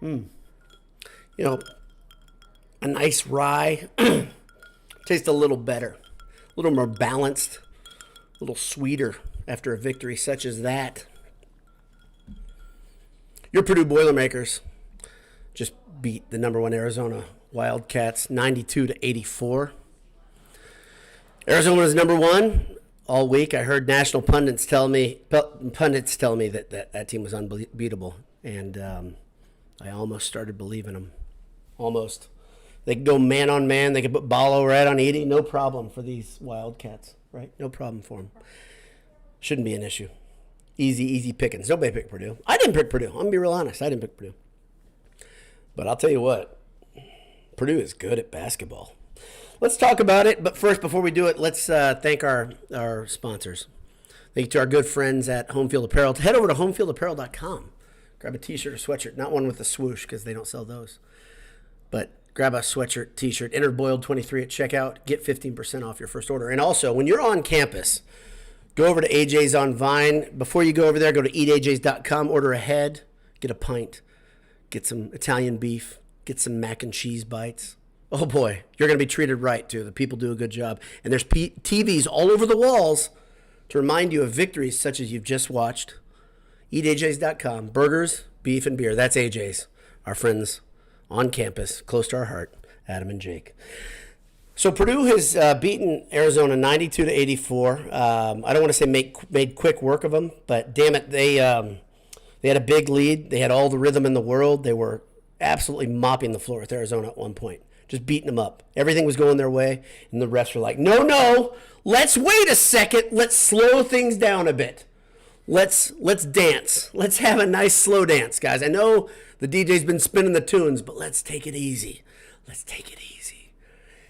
You know, a nice rye tastes a little better, a little more balanced, a little sweeter after a victory such as that. Your Purdue Boilermakers just beat the number one Arizona Wildcats 92-84. Arizona was number one all week. I heard national pundits tell me that team was unbeatable, and I almost started believing them. Almost. They could go man on man. They could put Ballo right on Edey. No problem for these Wildcats, right? No problem for them. Shouldn't be an issue. Easy pickings. Nobody picked Purdue. I didn't pick Purdue. I'm going to be real honest. I didn't pick Purdue. But I'll tell you what, Purdue is good at basketball. Let's talk about it. But first, before we do it, let's thank our sponsors. Thank you to our good friends at Home Field Apparel. Head over to homefieldapparel.com. Grab a t-shirt or sweatshirt. Not one with a swoosh because they don't sell those. But grab a sweatshirt, t-shirt. Enter Boiled23 at checkout. Get 15% off your first order. And also, when you're on campus, go over to AJ's on Vine. Before you go over there, go to eatajs.com. Order ahead. Get a pint. Get some Italian beef. Get some mac and cheese bites. Oh, boy. You're going to be treated right, too. The people do a good job. And there's TVs all over the walls to remind you of victories such as you've just watched. eatajs.com. Burgers, beef, and beer. That's AJ's. Our friends on campus, close to our heart, Adam and Jake. So Purdue has beaten Arizona 92-84. I don't want to say made quick work of them, but damn it, they had a big lead. They had all the rhythm in the world. They were absolutely mopping the floor with Arizona at one point, just beating them up. Everything was going their way, and the refs were like, no, let's wait a second. Let's slow things down a bit. Let's dance. Let's have a nice slow dance, guys. I know the DJ's been spinning the tunes, but let's take it easy. Let's take it easy.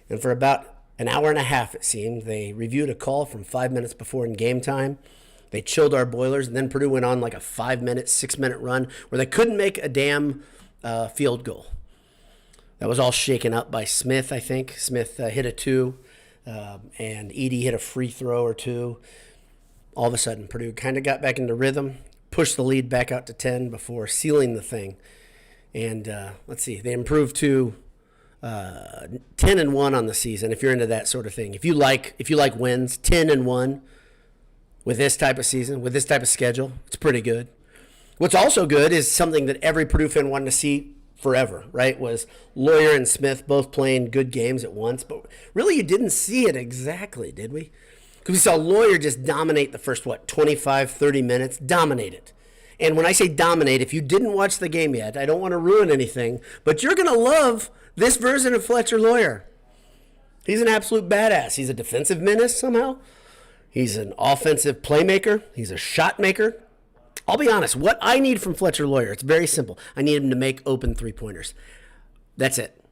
And for about an hour and a half, it seemed, they reviewed a call from 5 minutes before in game time. They chilled our Boilers, and then Purdue went on like a 5-minute, 6-minute run where they couldn't make a damn field goal. That was all shaken up by Smith, I think. Smith hit a 2, and Edey hit a free throw or 2. All of a sudden, Purdue kind of got back into rhythm, pushed the lead back out to 10 before sealing the thing. And let's see, they improved to 10-1 on the season. If you're into that sort of thing, if you like wins, 10-1 with this type of season, with this type of schedule, it's pretty good. What's also good is something that every Purdue fan wanted to see forever, right? Was Loyer and Smith both playing good games at once, but really you didn't see it exactly, did we? Because we saw Loyer just dominate the first, 25, 30 minutes, dominate it. And when I say dominate, if you didn't watch the game yet, I don't want to ruin anything, but you're going to love this version of Fletcher Loyer. He's an absolute badass. He's a defensive menace somehow. He's an offensive playmaker. He's a shot maker. I'll be honest, what I need from Fletcher Loyer, it's very simple. I need him to make open three-pointers. That's it.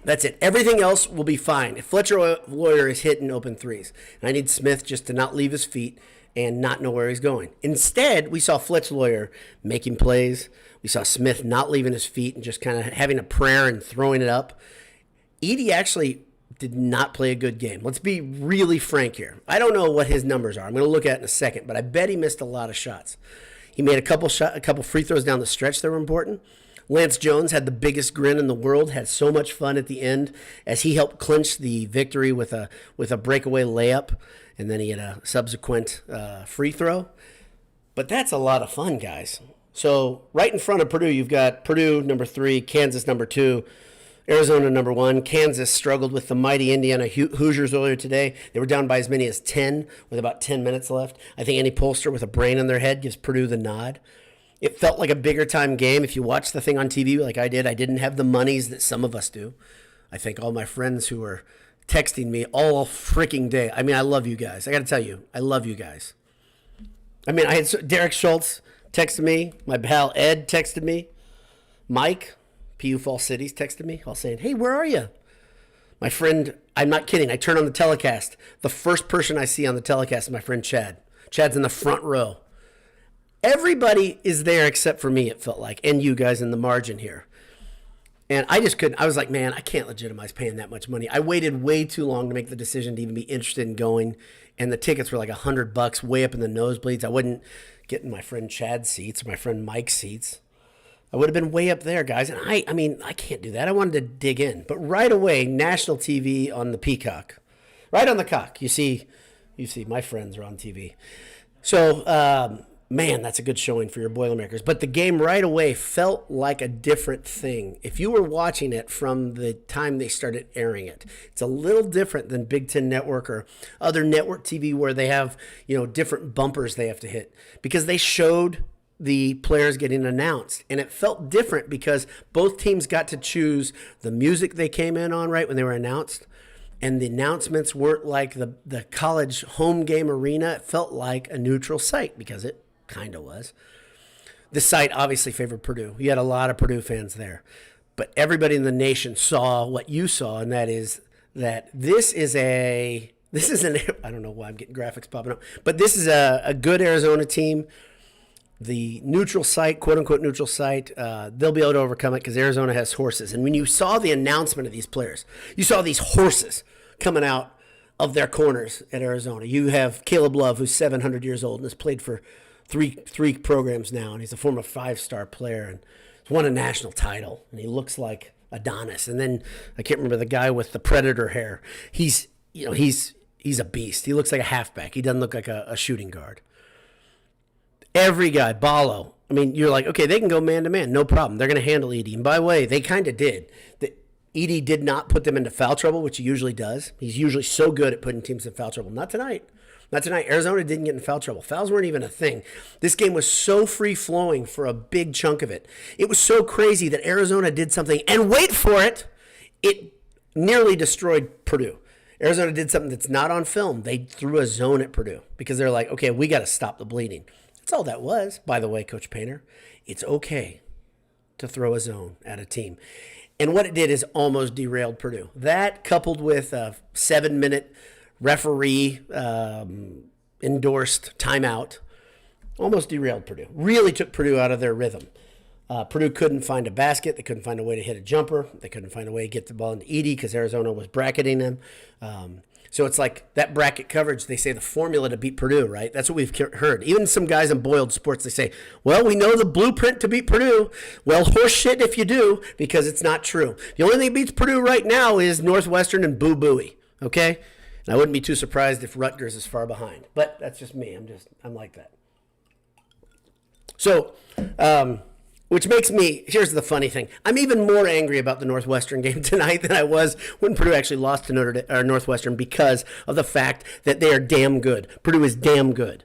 That's it. Everything else will be fine if Fletcher Loyer is hitting open threes. And I need Smith just to not leave his feet and not know where he's going. Instead, we saw Fletcher Loyer making plays. We saw Smith not leaving his feet and just kind of having a prayer and throwing it up. Edey actually did not play a good game. Let's be really frank here. I don't know what his numbers are. I'm going to look at it in a second, but I bet he missed a lot of shots. He made a couple free throws down the stretch that were important. Lance Jones had the biggest grin in the world, had so much fun at the end as he helped clinch the victory with a breakaway layup, and then he had a subsequent free throw. But that's a lot of fun, guys. So right in front of Purdue, you've got Purdue number 3, Kansas number 2, Arizona number 1. Kansas struggled with the mighty Indiana Hoosiers earlier today. They were down by as many as 10 with about 10 minutes left. I think any pollster with a brain in their head gives Purdue the nod. It felt like a bigger time game. If you watch the thing on TV like I didn't have the monies that some of us do. I thank all my friends who are texting me all freaking day. I mean, I love you guys. I got to tell you, I love you guys. I mean, I had Derek Schultz texted me. My pal Ed texted me. Mike, PU Fall Cities, texted me all saying, hey, where are you? My friend, I'm not kidding. I turn on the telecast. The first person I see on the telecast is my friend Chad. Chad's in the front row. Everybody is there except for me, it felt like, and you guys in the margin here. And I just couldn't. I was like, man, I can't legitimize paying that much money. I waited way too long to make the decision to even be interested in going, and the tickets were like $100 way up in the nosebleeds. I wouldn't get in my friend Chad's seats or my friend Mike's seats. I would have been way up there, guys. And I mean, I can't do that. I wanted to dig in. But right away, national TV on the Peacock. Right on the cock. You see, my friends are on TV. So, man, that's a good showing for your Boilermakers. But the game right away felt like a different thing. If you were watching it from the time they started airing it, it's a little different than Big Ten Network or other network TV where they have, different bumpers they have to hit. Because they showed the players getting announced. And it felt different because both teams got to choose the music they came in on right when they were announced. And the announcements weren't like the college home game arena. It felt like a neutral site because it kind of was. The site obviously favored Purdue. You had a lot of Purdue fans there. But everybody in the nation saw what you saw, and that is that this is I don't know why I'm getting graphics popping up, but this is a good Arizona team. The neutral site, quote-unquote neutral site, they'll be able to overcome it because Arizona has horses. And when you saw the announcement of these players, you saw these horses coming out of their corners at Arizona. You have Caleb Love, who's 700 years old and has played for three programs now, and he's a former 5-star player and won a national title, and he looks like Adonis. And then I can't remember the guy with the predator hair. He's a beast. He looks like a halfback. He doesn't look like a shooting guard. Every guy, Ballo. I mean, you're like, okay, they can go man-to-man. No problem. They're going to handle Edey. And by the way, they kind of did. Edey did not put them into foul trouble, which he usually does. He's usually so good at putting teams in foul trouble. Not tonight. Not tonight. Arizona didn't get in foul trouble. Fouls weren't even a thing. This game was so free-flowing for a big chunk of it. It was so crazy that Arizona did something, and wait for it, it nearly destroyed Purdue. Arizona did something that's not on film. They threw a zone at Purdue because they're like, okay, we got to stop the bleeding. That's all that was, by the way, Coach Painter. It's okay to throw a zone at a team. And what it did is almost derailed Purdue. That coupled with a 7-minute referee endorsed timeout almost derailed Purdue. Really took Purdue out of their rhythm. Purdue couldn't find a basket. They couldn't find a way to hit a jumper. They couldn't find a way to get the ball into Edey because Arizona was bracketing them. So it's like that bracket coverage, they say the formula to beat Purdue, right? That's what we've heard. Even some guys in Boiled Sports, they say, well, we know the blueprint to beat Purdue. Well, horse shit if you do, because it's not true. The only thing that beats Purdue right now is Northwestern and Boo Booey, okay? And I wouldn't be too surprised if Rutgers is far behind. But that's just me. I'm like that. So, which makes me, here's the funny thing. I'm even more angry about the Northwestern game tonight than I was when Purdue actually lost to Northwestern because of the fact that they are damn good. Purdue is damn good.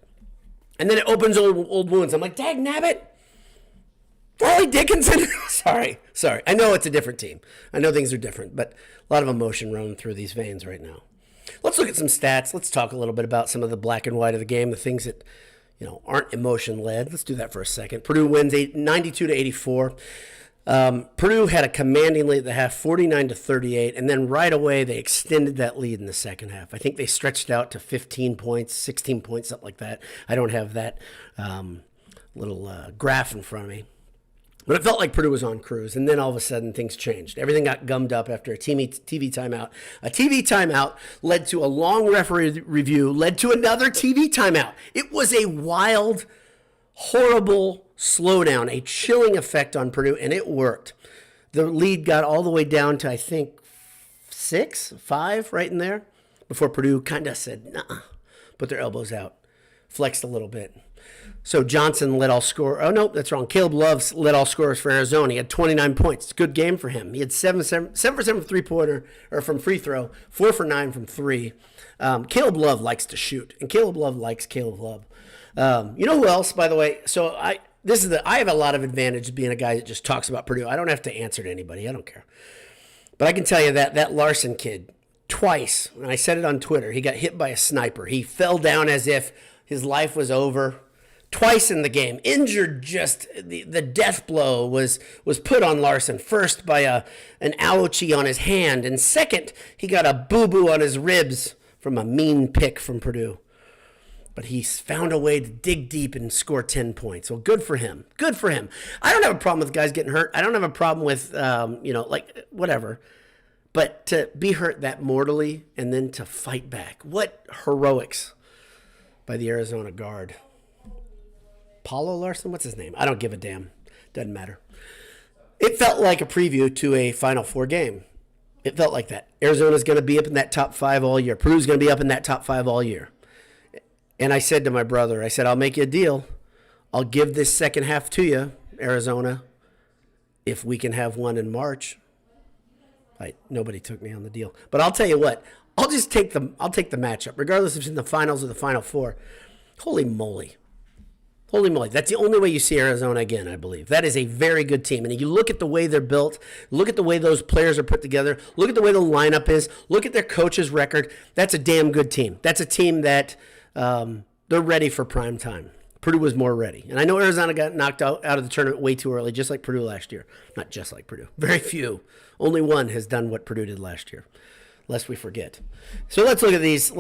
And then it opens old wounds. I'm like, dag nabbit. Riley Dickinson. Sorry. I know it's a different team. I know things are different, but a lot of emotion running through these veins right now. Let's look at some stats. Let's talk a little bit about some of the black and white of the game, the things that aren't emotion-led. Let's do that for a second. Purdue wins 92-84. Purdue had a commanding lead at the half, 49-38, and then right away they extended that lead in the second half. I think they stretched out to 15 points, 16 points, something like that. I don't have that little graph in front of me. But it felt like Purdue was on cruise, and then all of a sudden things changed. Everything got gummed up after a TV timeout. A TV timeout led to a long referee review, led to another TV timeout. It was a wild, horrible slowdown, a chilling effect on Purdue, and it worked. The lead got all the way down to, I think, 5, right in there, before Purdue kind of said, nah, put their elbows out, flexed a little bit. So Johnson led all scorers. Oh, no, that's wrong. Caleb Love led all scorers for Arizona. He had 29 points. Good game for him. He had 7 for 7 from three-pointer, or from free throw, 4 for 9 from 3. Caleb Love likes to shoot, and Caleb Love likes Caleb Love. You know who else, by the way? So I have a lot of advantage being a guy that just talks about Purdue. I don't have to answer to anybody. I don't care. But I can tell you that Larson kid, twice, and I said it on Twitter, he got hit by a sniper. He fell down as if his life was over. Twice in the game, injured. Just the death blow was put on Larson. First by an ouchie on his hand, and second he got a boo-boo on his ribs from a mean pick from Purdue. But he's found a way to dig deep and score 10 points. So good for him. Good for him. I don't have a problem with guys getting hurt. I don't have a problem with whatever. But to be hurt that mortally and then to fight back, what heroics by the Arizona guard. Paulo Larson? What's his name? I don't give a damn. Doesn't matter. It felt like a preview to a Final Four game. It felt like that. Arizona's going to be up in that top 5 all year. Purdue's going to be up in that top 5 all year. And I said to my brother, I said, I'll make you a deal. I'll give this second half to you, Arizona, if we can have one in March. Nobody took me on the deal. But I'll tell you what, I'll take the matchup, regardless if it's in the finals or the Final Four. Holy moly. Holy moly. That's the only way you see Arizona again, I believe. That is a very good team. And you look at the way they're built, look at the way those players are put together, look at the way the lineup is, look at their coach's record. That's a damn good team. That's a team that they're ready for prime time. Purdue was more ready. And I know Arizona got knocked out of the tournament way too early, just like Purdue last year. Not just like Purdue. Very few. Only one has done what Purdue did last year, lest we forget. So let's look at these.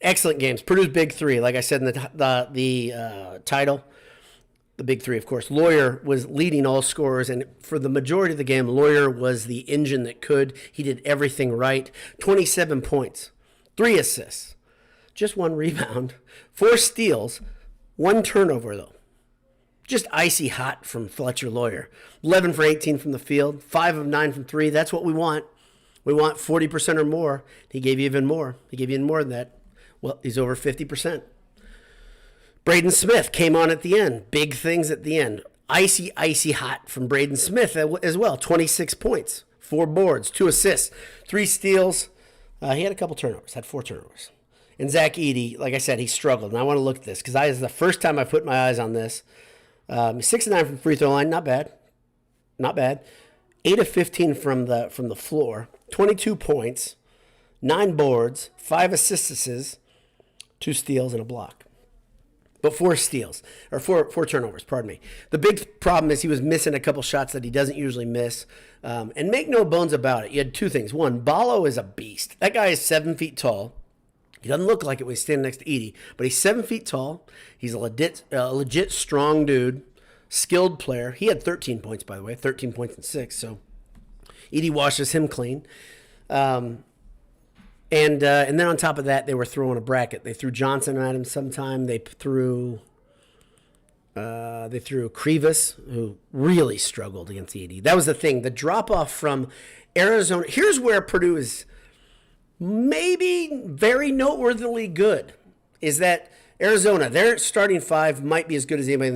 Excellent games. Purdue's big three, like I said in the title, the big three, of course. Loyer was leading all scorers, and for the majority of the game, Loyer was the engine that could. He did everything right. 27 points, 3 assists, just 1 rebound, 4 steals, 1 turnover, though. Just icy hot from Fletcher Loyer. 11 for 18 from the field, 5 of 9 from 3. That's what we want. We want 40% or more. He gave you even more. He gave you even more than that. Well, he's over 50%. Braden Smith came on at the end. Big things at the end. Icy, icy hot from Braden Smith as well. 26 points, 4 boards, 2 assists, 3 steals. He had a couple turnovers, had 4 turnovers. And Zach Edey, like I said, he struggled. And I want to look at this because this is the first time I put my eyes on this. 6 of 9 from free throw line, not bad. Not bad. 8 of 15 from the floor, 22 points, 9 boards, 5 assists, 2 steals, and a block. But 4 steals, or four turnovers, pardon me. The big problem is he was missing a couple shots that he doesn't usually miss. And make no bones about it, you had 2 things. One, Ballo is a beast. That guy is 7 feet tall. He doesn't look like it when he's standing next to Edey, but he's 7 feet tall. He's a legit strong dude, skilled player. He had 13 points, by the way, 13 points and 6, so Edey washes him clean. And then on top of that, they were throwing a bracket. They threw Johnson at him sometime. They threw Krivas, who really struggled against Edey. That was the thing. The drop-off from Arizona. Here's where Purdue is maybe very noteworthily good, is that Arizona, their starting 5 might be as good as anybody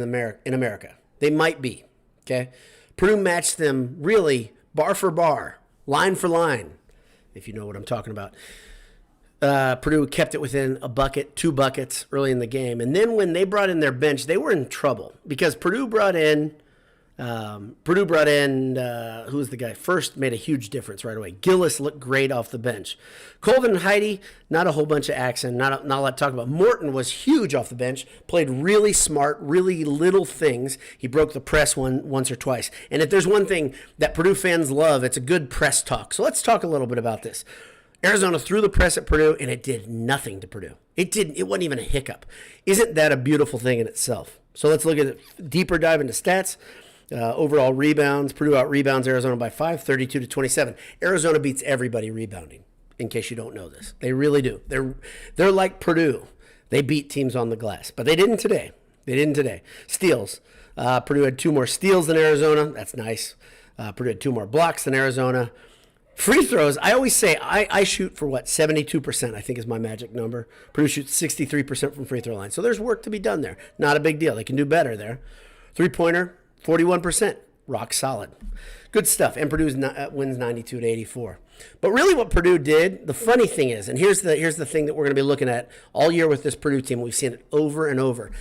in America. They might be, okay? Purdue matched them really bar for bar, line for line, if you know what I'm talking about. Purdue kept it within a bucket, 2 buckets early in the game. And then when they brought in their bench, they were in trouble because Purdue brought in, who was the guy? First made a huge difference right away. Gillis looked great off the bench. Colvin and Edey, not a whole bunch of action, not a lot to talk about. Morton was huge off the bench, played really smart, really little things. He broke the press once or twice. And if there's one thing that Purdue fans love, it's a good press talk. So let's talk a little bit about this. Arizona threw the press at Purdue, and it did nothing to Purdue. It wasn't even a hiccup. Isn't that a beautiful thing in itself? So let's look at it. Deeper dive into stats. Overall rebounds. Purdue out-rebounds Arizona by 5, 32-27. Arizona beats everybody rebounding, in case you don't know this. They really do. They're like Purdue. They beat teams on the glass, but they didn't today. Steals. Purdue had 2 more steals than Arizona. That's nice. Purdue had 2 more blocks than Arizona. Free throws, I always say I shoot for 72%, I think is my magic number. Purdue shoots 63% from free throw line. So there's work to be done there. Not a big deal. They can do better there. 3-pointer, 41%. Rock solid. Good stuff. And Purdue wins 92-84. But really what Purdue did, the funny thing is, and here's the thing that we're going to be looking at all year with this Purdue team. We've seen it over and over.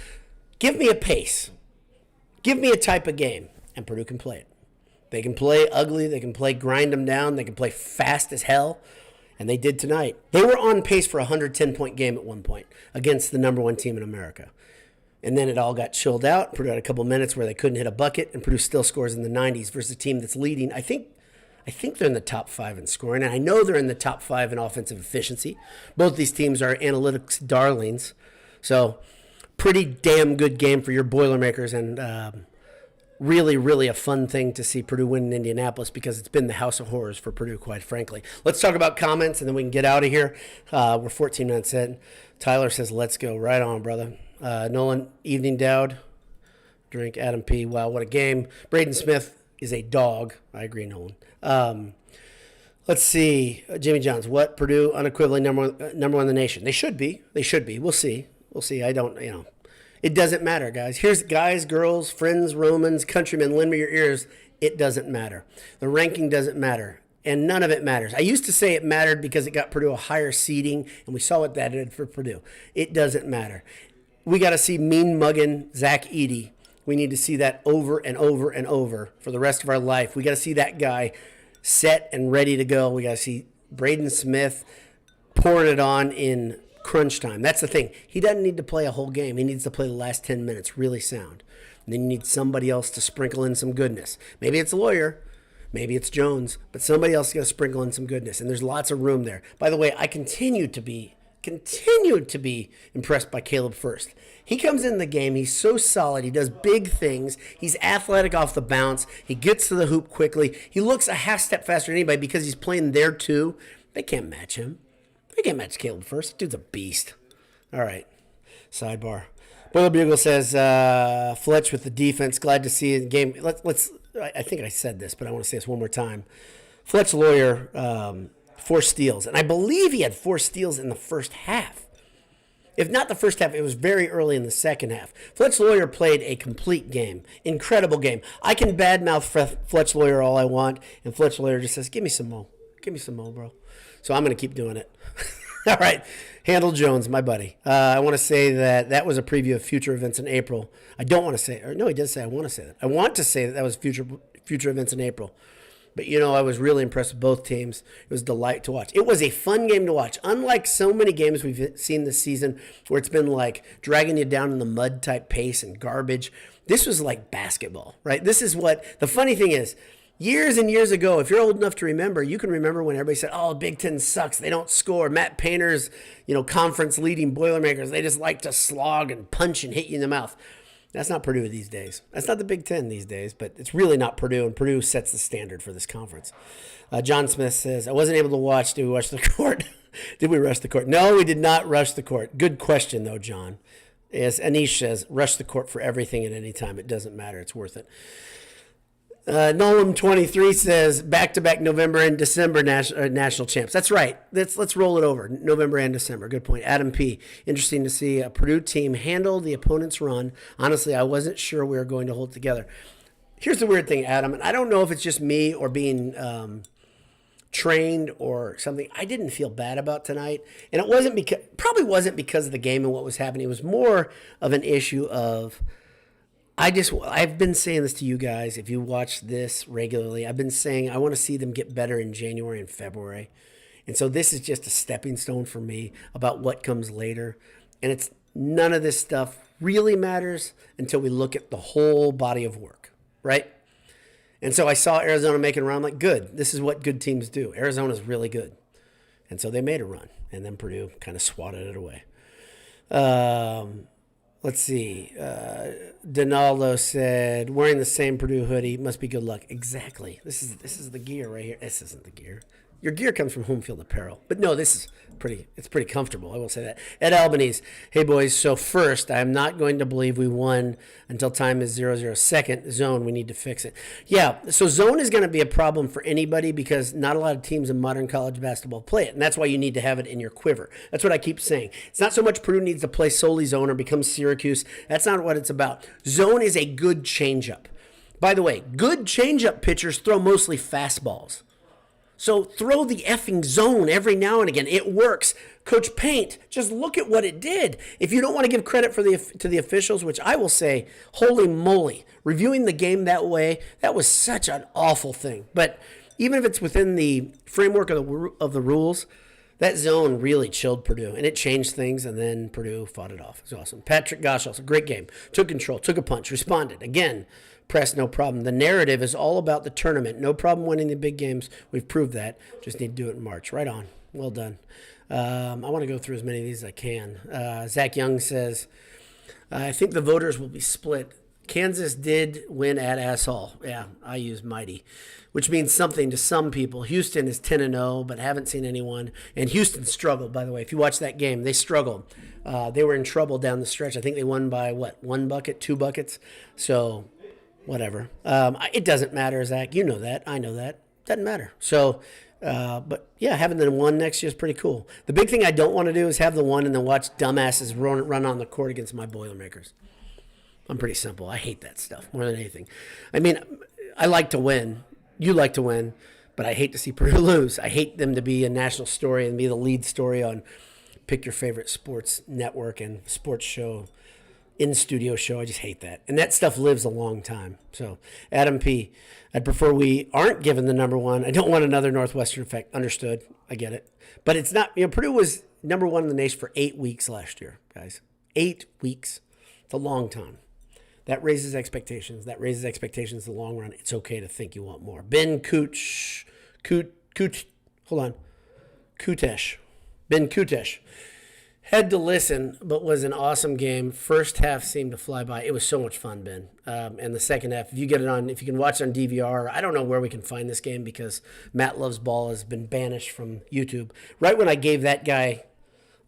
Give me a pace. Give me a type of game, and Purdue can play it. They can play ugly. They can play grind them down. They can play fast as hell. And they did tonight. They were on pace for a 110-point game at one point against the number 1 team in America. And then it all got chilled out. Purdue had a couple minutes where they couldn't hit a bucket, and Purdue still scores in the 90s versus a team that's leading. I think they're in the top 5 in scoring, and I know they're in the top 5 in offensive efficiency. Both these teams are analytics darlings. So pretty damn good game for your Boilermakers, and really, really a fun thing to see Purdue win in Indianapolis because it's been the house of horrors for Purdue, quite frankly. Let's talk about comments, and then we can get out of here. We're 14 minutes in. Tyler says, let's go. Right on, brother. Nolan, evening, Dowd. drink. Adam P. Wow, what a game. Braden Smith is a dog. I agree, Nolan. Let's see. Jimmy Johns, what? Purdue unequivocally number one in the nation. They should be. We'll see. I don't, It doesn't matter, guys. Here's guys, girls, friends, Romans, countrymen, lend me your ears. It doesn't matter. The ranking doesn't matter. And none of it matters. I used to say it mattered because it got Purdue a higher seeding, and we saw what that did for Purdue. It doesn't matter. We got to see mean mugging Zach Edey. We need to see that over and over and over for the rest of our life. We got to see that guy set and ready to go. We got to see Braden Smith pouring it on in crunch time. That's the thing. He doesn't need to play a whole game. He needs to play the last 10 minutes really sound. And then you need somebody else to sprinkle in some goodness. Maybe it's Loyer. Maybe it's Jones. But somebody else is going to sprinkle in some goodness. And there's lots of room there. By the way, I continued to be impressed by Caleb First. He comes in the game. He's so solid. He does big things. He's athletic off the bounce. He gets to the hoop quickly. He looks a half step faster than anybody because he's playing there too. They can't match him. They can't match Caleb First. Dude's a beast. All right. Sidebar. Boiler Bugle says, Fletch with the defense. Glad to see the game. Let's. I think I said this, but I want to say this one more time. Fletch Loyer, 4 steals. And I believe he had 4 steals in the first half. If not the first half, it was very early in the second half. Fletch Loyer played a complete game. Incredible game. I can badmouth Fletch Loyer all I want, and Fletch Loyer just says, give me some more. Give me some more, bro. So I'm going to keep doing it. All right. Handle Jones, my buddy. I want to say that was a preview of future events in April. I don't want to say, or no, he does say I want to say that. I want to say that was future events in April. But, I was really impressed with both teams. It was a delight to watch. It was a fun game to watch. Unlike so many games we've seen this season where it's been like dragging you down in the mud type pace and garbage, this was like basketball, right? This is what the funny thing is. Years and years ago, if you're old enough to remember, you can remember when everybody said, oh, Big Ten sucks. They don't score. Matt Painter's, conference leading Boilermakers. They just like to slog and punch and hit you in the mouth. That's not Purdue these days. That's not the Big Ten these days, but it's really not Purdue, and Purdue sets the standard for this conference. John Smith says, I wasn't able to watch. Did we watch the court? Did we rush the court? No, we did not rush the court. Good question, though, John. As Anish says, rush the court for everything at any time. It doesn't matter. It's worth it. Nolan 23 says back-to-back November and December national champs. That's right. Let's roll it over. November and December. Good point. Adam P. Interesting to see a Purdue team handle the opponent's run. Honestly, I wasn't sure we were going to hold together. Here's the weird thing, Adam, and I don't know if it's just me or being trained or something. I didn't feel bad about tonight, and it probably wasn't because of the game and what was happening. It was more of an issue of. I've been saying this to you guys. If you watch this regularly, I've been saying I want to see them get better in January and February. And so this is just a stepping stone for me about what comes later. And none of this stuff really matters until we look at the whole body of work, right? And so I saw Arizona making a run. I'm like, good. This is what good teams do. Arizona's really good. And so they made a run. And then Purdue kind of swatted it away. Let's see. Donaldo said, wearing the same Purdue hoodie must be good luck. Exactly. This is the gear right here. This isn't the gear. Your gear comes from Home Field Apparel. But no, this is pretty comfortable. I will say that. Ed Albanese, hey boys, so first, I'm not going to believe we won until time is 0-0. Second, zone, we need to fix it. Yeah, so zone is going to be a problem for anybody because not a lot of teams in modern college basketball play it. And that's why you need to have it in your quiver. That's what I keep saying. It's not so much Purdue needs to play solely zone or become Syracuse. That's not what it's about. Zone is a good changeup. By the way, good changeup pitchers throw mostly fastballs. So throw the effing zone every now and again. It works. Coach Paint, just look at what it did. If you don't want to give credit to the officials, which I will say, holy moly, reviewing the game that way, that was such an awful thing. But even if it's within the framework of the rules, that zone really chilled Purdue, and it changed things, and then Purdue fought it off. It was awesome. Patrick Goshals, a great game. Took control, took a punch, responded. Again, press, no problem. The narrative is all about the tournament. No problem winning the big games. We've proved that. Just need to do it in March. Right on. Well done. I want to go through as many of these as I can. Zach Young says, I think the voters will be split. Kansas did win at Asshole. Yeah, I use mighty, which means something to some people. Houston is 10-0, but haven't seen anyone. And Houston struggled, by the way. If you watch that game, they struggled. They were in trouble down the stretch. I think they won by, 1 bucket, 2 buckets? So, whatever. It doesn't matter, Zach. You know that. I know that. Doesn't matter. So, but yeah, having the one next year is pretty cool. The big thing I don't want to do is have the one and then watch dumbasses run on the court against my Boilermakers. I'm pretty simple. I hate that stuff more than anything. I mean, I like to win. You like to win, but I hate to see Purdue lose. I hate them to be a national story and be the lead story on pick your favorite sports network and sports show, in-studio show. I just hate that. And that stuff lives a long time. So, Adam P., I'd prefer we aren't given the number one. I don't want another Northwestern effect. Understood. I get it. But it's not, Purdue was number one in the nation for 8 weeks last year, guys. 8 weeks. It's a long time. That raises expectations. That raises expectations in the long run. It's okay to think you want more. Ben Kutesh. Ben Kutesh. Had to listen, but was an awesome game. First half seemed to fly by. It was so much fun, Ben. And the second half, if you can watch it on DVR, I don't know where we can find this game because Matt Loves Ball has been banished from YouTube. Right when I gave that guy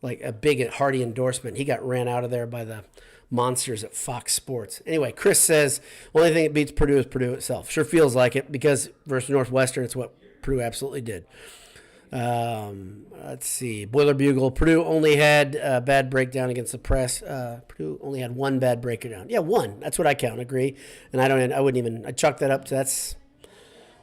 like a big and hearty endorsement, he got ran out of there by the monsters at Fox Sports. Anyway, Chris says, only thing that beats Purdue is Purdue itself. Sure feels like it because versus Northwestern, it's what Purdue absolutely did. Let's see. Boiler Bugle. Purdue only had a bad breakdown against the press. Purdue only had 1 bad breakdown. Yeah, 1. That's what I count. Agree. And I chalk that up to that's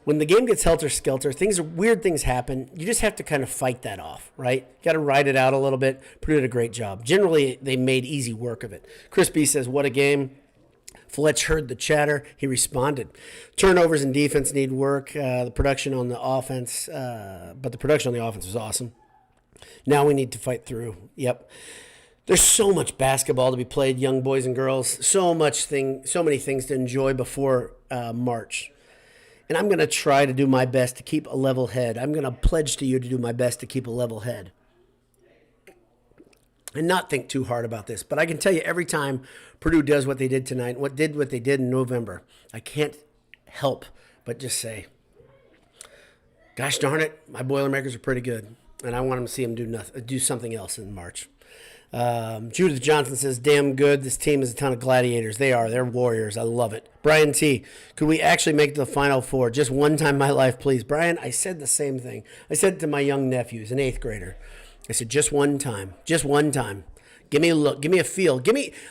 when the game gets helter-skelter, weird things happen. You just have to kind of fight that off, right? You got to ride it out a little bit. Purdue did a great job. Generally, they made easy work of it. Chris B says, what a game. Fletch heard the chatter. He responded. Turnovers and defense need work. The production on the offense, was awesome. Now we need to fight through. Yep. There's so much basketball to be played, young boys and girls. So many things to enjoy before March. And I'm going to try to do my best to keep a level head. I'm going to pledge to you to do my best to keep a level head. And not think too hard about this. But I can tell you every time Purdue does what they did tonight, what they did in November, I can't help but just say, gosh darn it, my Boilermakers are pretty good. And I want them to see them do something else in March. Judith Johnson says, damn good. This team is a ton of gladiators. They are. They're warriors. I love it. Brian T., could we actually make it to the Final Four? Just one time in my life, please. Brian, I said the same thing. I said it to my young nephews, an 8th grader. I said, just one time. Just one time. Give me a look. Give me a feel.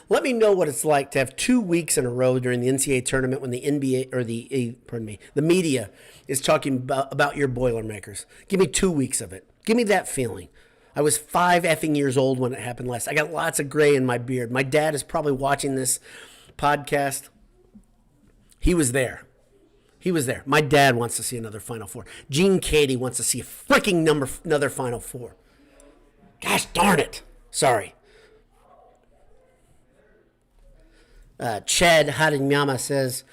Let me know what it's like to have 2 weeks in a row during the NCAA tournament when the NBA or the media is talking about your Boilermakers. Give me 2 weeks of it. Give me that feeling. I was 5 effing years old when it happened last. I got lots of gray in my beard. My dad is probably watching this podcast. He was there. My dad wants to see another Final Four. Gene Cady wants to see a freaking another Final Four. Gosh darn it. Sorry. Chad Hadinyama says,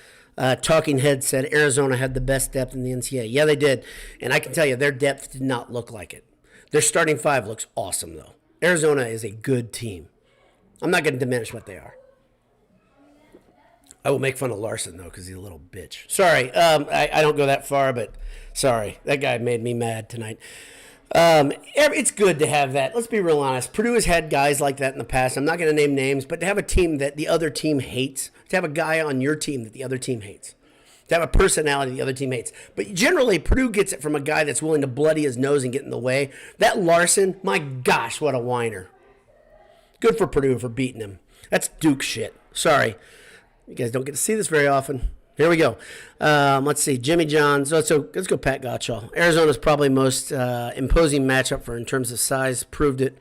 Talking Head said Arizona had the best depth in the NCAA. Yeah, they did. And I can tell you, their depth did not look like it. Their starting 5 looks awesome, though. Arizona is a good team. I'm not going to diminish what they are. I will make fun of Larson, though, because he's a little bitch. Sorry, I don't go that far, but sorry. That guy made me mad tonight. It's good to have that. Let's be real honest. Purdue has had guys like that in the past. I'm not going to name names, but to have a team that the other team hates, to have a guy on your team that the other team hates, to have a personality the other team hates. But generally, Purdue gets it from a guy that's willing to bloody his nose and get in the way. That Larson, my gosh, what a whiner. Good for Purdue for beating him. That's Duke shit. Sorry. You guys don't get to see this very often. Here we go. Let's see. Jimmy Johns. Let's go Pat Gottschall. Arizona's probably most imposing matchup in terms of size. Proved it.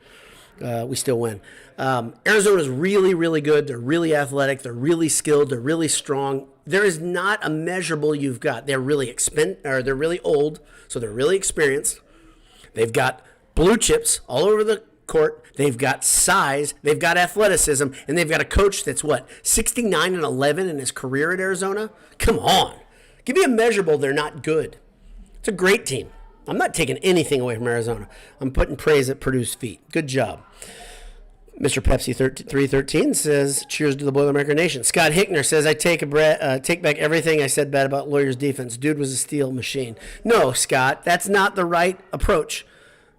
We still win. Arizona's really, really good. They're really athletic. They're really skilled. They're really strong. There is not a measurable you've got. They're really they're really old, so they're really experienced. They've got blue chips all over the court. They've got size. They've got athleticism, and they've got a coach that's 69-11 in his career at Arizona. Come on, give me a measurable. They're not good. It's a great team. I'm not taking anything away from Arizona. I'm putting praise at Purdue's feet. Good job. Mr. Pepsi 313 says, cheers to the Boilermaker Nation. Scott Hickner says, I take back everything I said bad about Lawyer's defense. Dude was a steel machine. No, Scott, that's not the right approach.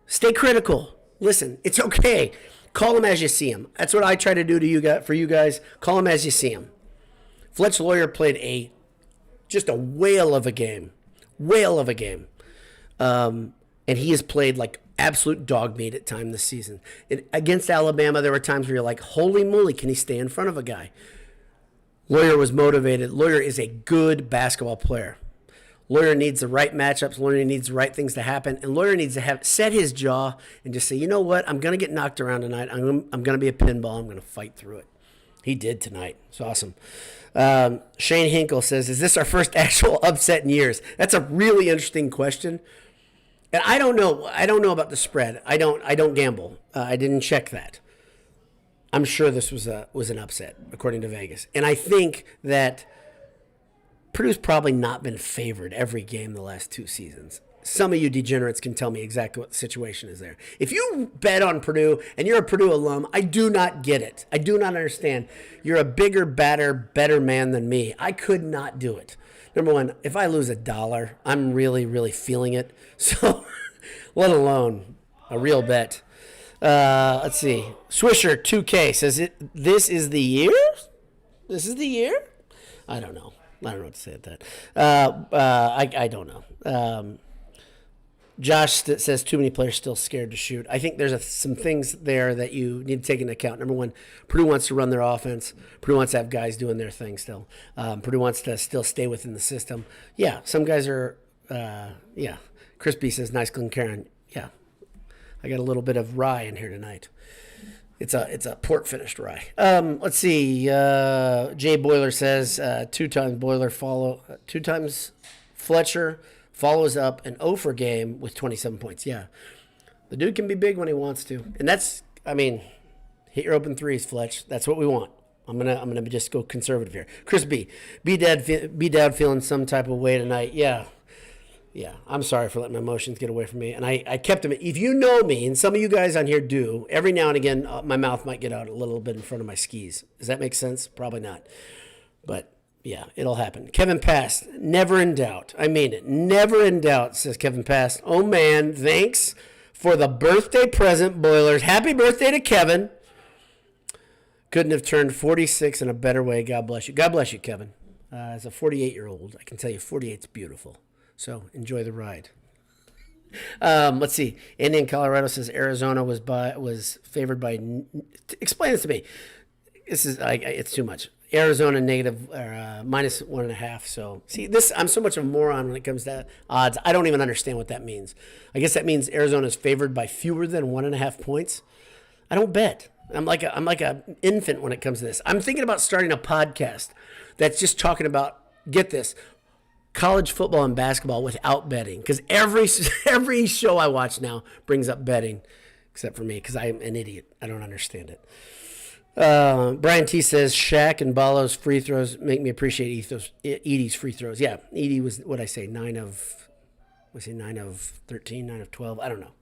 Stay critical. Listen, it's okay. Call him as you see him. That's what I try to do to you guys, for you guys. Call him as you see him. Fletch Loyer played just a whale of a game. And he has played like absolute dog meat at time this season. Against Alabama, there were times where you're like, holy moly, can he stay in front of a guy? Loyer was motivated. Loyer is a good basketball player. Loyer needs the right matchups. Loyer needs the right things to happen. And Loyer needs to set his jaw and just say, you know what? I'm going to get knocked around tonight. I'm going to be a pinball. I'm going to fight through it. He did tonight. It's awesome. Shane Hinkle says, is this our first actual upset in years? That's a really interesting question. And I don't know. I don't know about the spread. I don't gamble. I didn't check that. I'm sure this was an upset, according to Vegas. And I think that Purdue's probably not been favored every game the last 2 seasons. Some of you degenerates can tell me exactly what the situation is there. If you bet on Purdue and you're a Purdue alum, I do not get it. I do not understand. You're a bigger, better man than me. I could not do it. Number one, if I lose $1, I'm really, really feeling it. So, let alone a real bet. Let's see. Swisher 2K says, this is the year? This is the year? I don't know. I don't know what to say at that. I don't know. Josh says too many players still scared to shoot. I think there's some things there that you need to take into account. Number one, Purdue wants to run their offense. Purdue wants to have guys doing their thing still. Purdue wants to still stay within the system. Yeah, some guys are, Crispy says, nice Glencairn. Yeah, I got a little bit of rye in here tonight. It's a port finished rye. Let's see. Jay Boiler says 2 times Boiler 2 times Fletcher follows up an 0 for game with 27 points. Yeah, the dude can be big when he wants to, and that's, hit your open threes, Fletch. That's what we want. I'm gonna just go conservative here. Chris B Dad feeling some type of way tonight. Yeah. I'm sorry for letting my emotions get away from me, and I kept them. If you know me, and some of you guys on here do, every now and again, my mouth might get out a little bit in front of my skis. Does that make sense? Probably not, but. Yeah, it'll happen. Kevin Past, never in doubt. I mean it. Never in doubt, says Kevin Past. Oh, man, thanks for the birthday present, Boilers. Happy birthday to Kevin. Couldn't have turned 46 in a better way. God bless you. God bless you, Kevin. As a 48-year-old, I can tell you 48's beautiful. So enjoy the ride. Let's see. Andy in Colorado says Arizona was favored by. Explain this to me. This is it's too much. Arizona negative minus 1.5. So see this, I'm so much of a moron when it comes to odds. I don't even understand what that means. I guess that means Arizona is favored by fewer than 1.5 points. I don't bet. I'm like an infant when it comes to this. I'm thinking about starting a podcast that's just talking about, get this, college football and basketball without betting, because every show I watch now brings up betting, except for me, because I'm an idiot. I don't understand it. Brian T says Shaq and Ballo's free throws make me appreciate Edey's free throws. Yeah, Edey was, what I say, 9 of 13, 9 of 12. I don't know.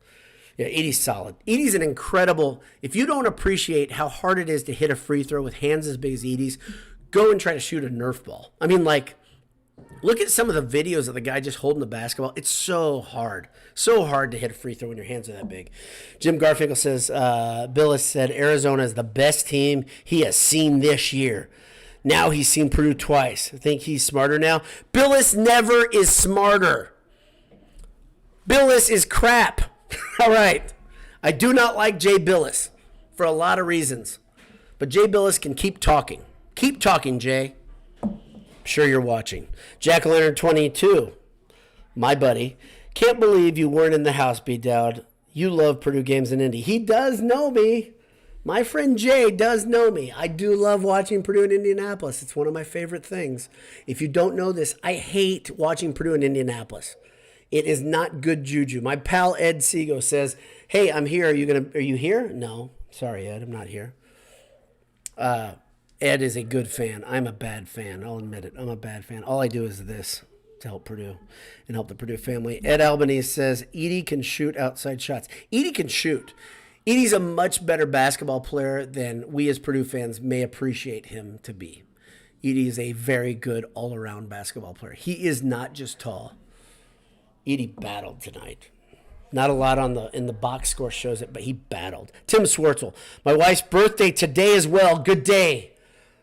Yeah, Edey's solid. Edey's an incredible. If you don't appreciate how hard it is to hit a free throw with hands as big as Edey's, go and try to shoot a Nerf ball. I mean, like, look at some of the videos of the guy just holding the basketball. It's so hard to hit a free throw when your hands are that big. Jim Garfinkel says, Billis said Arizona is the best team he has seen this year. Now he's seen Purdue twice. I think he's smarter now. Billis never is smarter. Billis is crap. All right. I do not like Jay Billis for a lot of reasons. But Jay Billis can keep talking. Keep talking, Jay. I'm sure you're watching. Jack Leonard 22, my buddy. Can't believe you weren't in the house, B-Dowd. You love Purdue games in Indy. He does know me. My friend Jay does know me. I do love watching Purdue in Indianapolis. It's one of my favorite things. If you don't know this, I hate watching Purdue in Indianapolis. It is not good juju. My pal Ed Seago says, "Hey, I'm here. Are you here?" No. Sorry, Ed, I'm not here. Ed is a good fan. I'm a bad fan. I'll admit it. I'm a bad fan. All I do is this to help Purdue and help the Purdue family. Ed Albanese says, Edey can shoot outside shots. Edey can shoot. Edey's a much better basketball player than we as Purdue fans may appreciate him to be. Edey is a very good all-around basketball player. He is not just tall. Edey battled tonight. Not a lot in the box score shows it, but he battled. Tim Swartzel, my wife's birthday today as well. Good day.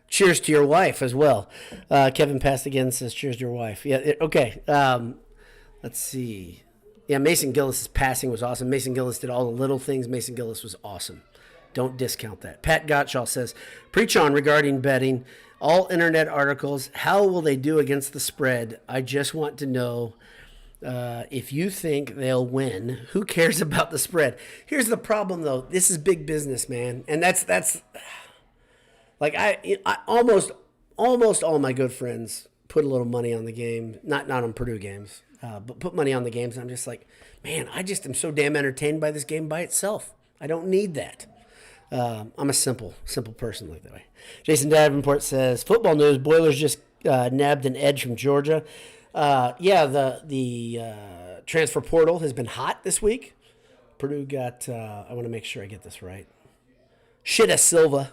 Cheers to your wife as well. Kevin passed again, says cheers to your wife. Yeah, okay. Let's see. Yeah, Mason Gillis' passing was awesome. Mason Gillis did all the little things. Mason Gillis was awesome. Don't discount that. Pat Gottschall says, preach on regarding betting. All internet articles. How will they do against the spread? I just want to know if you think they'll win. Who cares about the spread? Here's the problem, though. This is big business, man. And that's like I almost all my good friends put a little money on the game. Not on Purdue games, but put money on the games. And I'm just like, man, I just am so damn entertained by this game by itself. I don't need that. I'm a simple person like that way. Jason Davenport says, football news, Boilers just nabbed an edge from Georgia. The transfer portal has been hot this week. Purdue got, I want to make sure I get this right. Shitta Silla.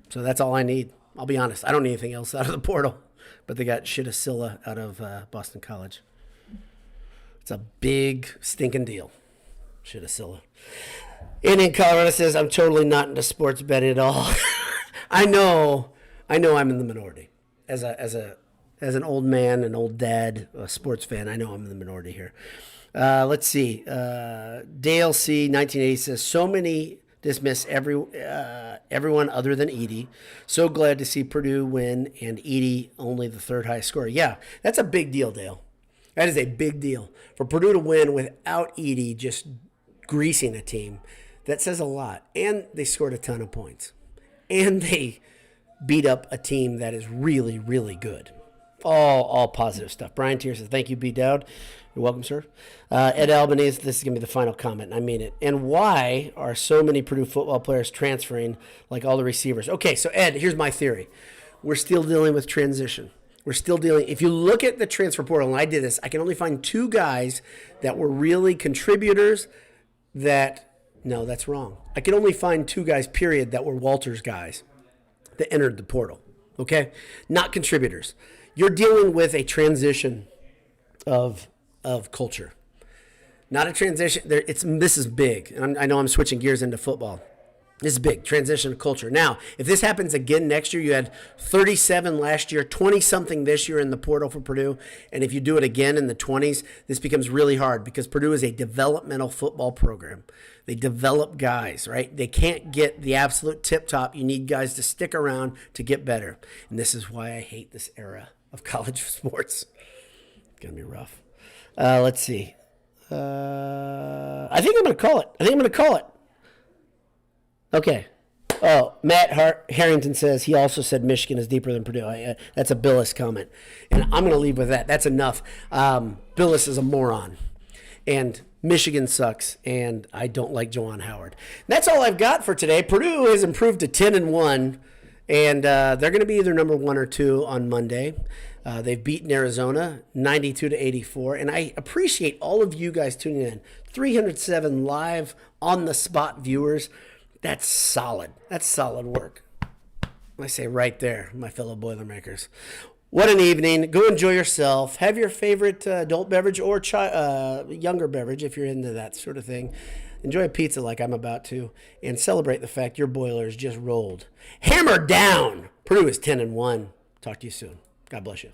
So that's all I need. I'll be honest. I don't need anything else out of the portal. But they got Shitta Silla out of Boston College. It's a big stinking deal. Shitta Silla. In Colorado says, I'm totally not into sports betting at all. I know I'm in the minority. As an old man, an old dad, a sports fan, I know I'm in the minority here. Let's see. Dale C. 1980 says, so many dismiss everyone other than Edey. So glad to see Purdue win and Edey only the third highest scorer. Yeah, that's a big deal, Dale. That is a big deal. For Purdue to win without Edey just greasing a team, that says a lot. And they scored a ton of points. And they beat up a team that is really, really good. All positive stuff. Brian Tier says, thank you, B. Dowd. You're welcome, sir. Ed Albanese, this is going to be the final comment, and I mean it. And why are so many Purdue football players transferring like all the receivers? Okay, so Ed, here's my theory. We're still dealing with transition. We're still dealing. If you look at the transfer portal, and I did this, I can only find two guys that were really contributors no, that's wrong. I can only find two guys, period, that were Walters guys that entered the portal, okay? Not contributors. You're dealing with a transition of culture. Not a transition. This is big. And I know I'm switching gears into football. This is big. Transition of culture. Now, if this happens again next year, you had 37 last year, 20-something this year in the portal for Purdue, and if you do it again in the 20s, this becomes really hard because Purdue is a developmental football program. They develop guys, right? They can't get the absolute tip-top. You need guys to stick around to get better. And this is why I hate this era of college sports. It's going to be rough. Let's see. I think I'm going to call it. Okay. Oh, Matt Harrington says he also said Michigan is deeper than Purdue. That's a Billis comment. And I'm going to leave with that. That's enough. Billis is a moron. And Michigan sucks. And I don't like Juwan Howard. That's all I've got for today. Purdue has improved to 10-1. And they're going to be either number 1 or 2 on Monday. They've beaten Arizona 92-84. And I appreciate all of you guys tuning in. 307 live on-the-spot viewers. That's solid. That's solid work. I say right there, my fellow Boilermakers. What an evening. Go enjoy yourself. Have your favorite adult beverage or younger beverage if you're into that sort of thing. Enjoy a pizza like I'm about to. And celebrate the fact your Boilers just rolled. Hammer down. Purdue is 10-1. Talk to you soon. God bless you.